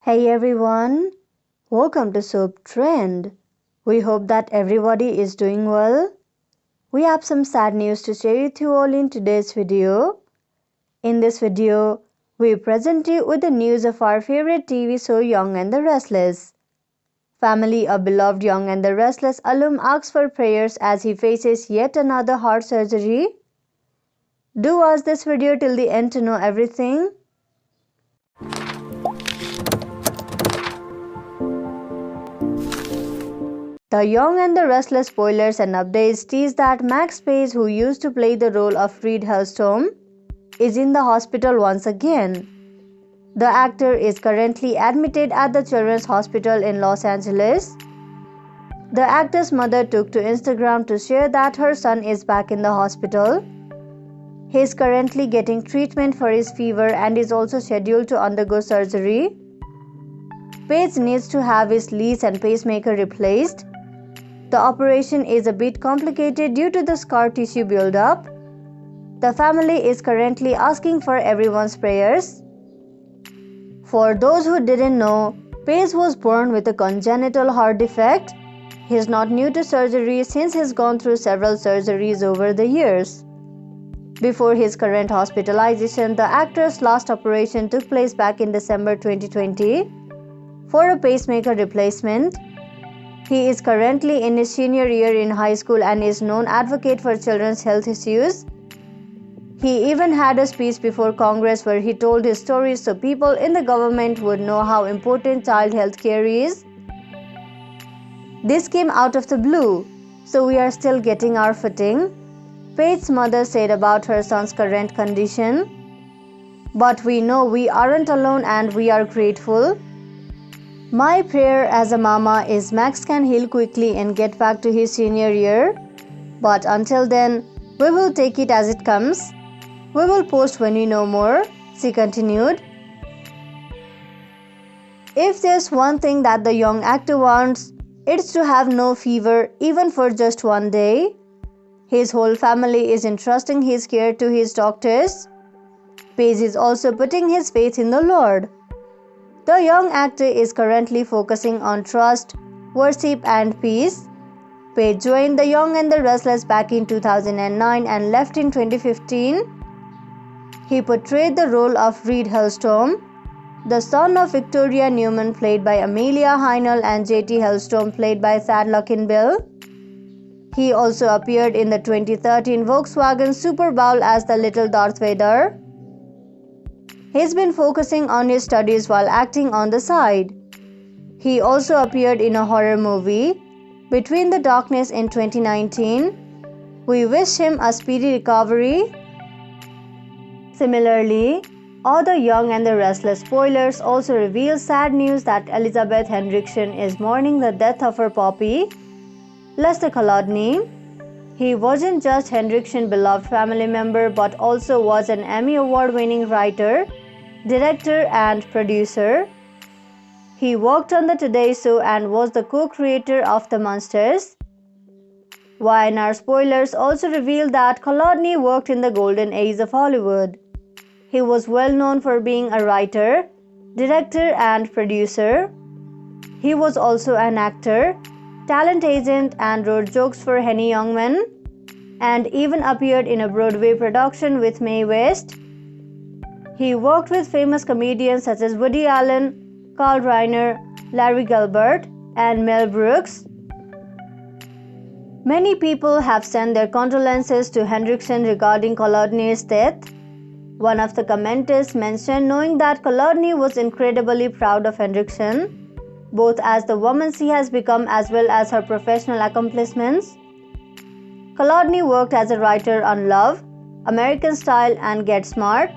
Hey everyone, welcome to Soap Trend. We hope that everybody is doing well. We have some sad news to share with you all in today's video. In this video, we present you with the news of our favorite TV show Young and the Restless. Family of beloved Young and the Restless alum asks for prayers as he faces yet another heart surgery. Do watch this video till the end to know everything. The Young and the Restless spoilers and updates tease that Max Page, who used to play the role of Reed Hellstrom, is in the hospital once again. The actor is currently admitted at the Children's Hospital in Los Angeles. The actor's mother took to Instagram to share that her son is back in the hospital. He is currently getting treatment for his fever and is also scheduled to undergo surgery. Page needs to have his leads and pacemaker replaced. The operation is a bit complicated due to the scar tissue buildup. The family is currently asking for everyone's prayers. For those who didn't know, Page was born with a congenital heart defect. He is not new to surgery since he's gone through several surgeries over the years. Before his current hospitalization, the actor's last operation took place back in December 2020 for a pacemaker replacement. He is currently in his senior year in high school and is known advocate for children's health issues. He even had a speech before Congress where he told his stories so people in the government would know how important child health care is. This came out of the blue, so we are still getting our footing, Page's mother said about her son's current condition. But we know we aren't alone and we are grateful. My prayer as a mama is Max can heal quickly and get back to his senior year. But until then, we will take it as it comes. We will post when we know more, she continued. If there's one thing that the young actor wants, it's to have no fever even for just one day. His whole family is entrusting his care to his doctors. Page is also putting his faith in the Lord. The young actor is currently focusing on trust, worship and peace. Page joined the Young and the Restless back in 2009 and left in 2015. He portrayed the role of Reed Hellstrom, the son of Victoria Newman played by Amelia Heinel and J.T. Hellstrom played by Thad Luckinbill. He also appeared in the 2013 Volkswagen Super Bowl as the Little Darth Vader. He's been focusing on his studies while acting on the side. He also appeared in a horror movie, Between the Darkness in 2019. We wish him a speedy recovery. Similarly, all the Young and the Restless spoilers also reveal sad news that Elizabeth Henriksen is mourning the death of her puppy, Lester Kolodny. He wasn't just Henriksen's beloved family member but also was an Emmy Award-winning writer, director and producer. He worked on the Today Show and was the co-creator of The Munsters. Y&R spoilers also reveal that Kolodny worked in the golden age of Hollywood. He was well known for being a writer, director and producer. He was also an actor, talent agent and wrote jokes for Henny Youngman, and even appeared in a Broadway production with Mae West. He worked with famous comedians such as Woody Allen, Carl Reiner, Larry Gilbert, and Mel Brooks. Many people have sent their condolences to Henriksen regarding Kolodny's death. One of the commenters mentioned knowing that Kolodny was incredibly proud of Henriksen, both as the woman she has become as well as her professional accomplishments. Kolodny worked as a writer on Love, American Style and Get Smart.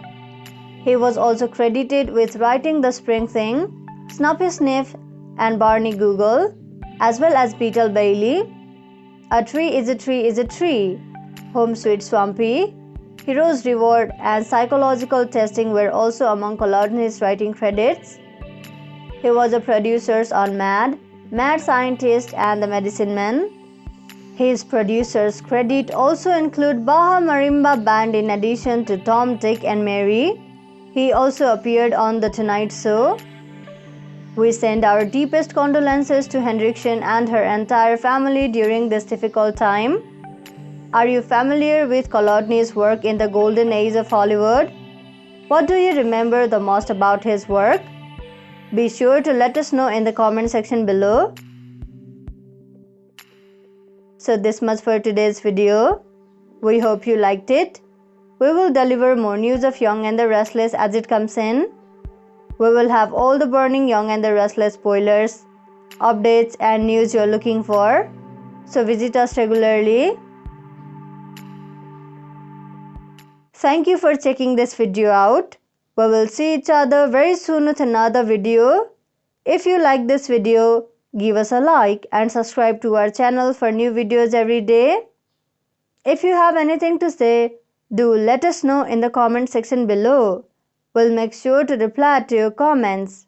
He was also credited with writing The Spring Thing, Snuffy Sniff and Barney Google, as well as Beetle Bailey. A Tree is a Tree is a Tree, Home Sweet Swampy, Hero's Reward and Psychological Testing were also among Kolodny's writing credits. He was a producer on Mad, Mad Scientist and The Medicine Man. His producers' credit also include Baja Marimba Band in addition to Tom, Dick and Mary. He also appeared on The Tonight Show. We send our deepest condolences to Henriksen and her entire family during this difficult time. Are you familiar with Kolodny's work in the golden age of Hollywood? What do you remember the most about his work? Be sure to let us know in the comment section below. So this much for today's video. We hope you liked it. We will deliver more news of Young and the Restless as it comes in. We will have all the burning Young and the Restless spoilers, updates and news you're looking for. So visit us regularly. Thank you for checking this video out. We will see each other very soon with another video. If you like this video, give us a like and subscribe to our channel for new videos every day. If you have anything to say, do let us know in the comment section below. We'll make sure to reply to your comments.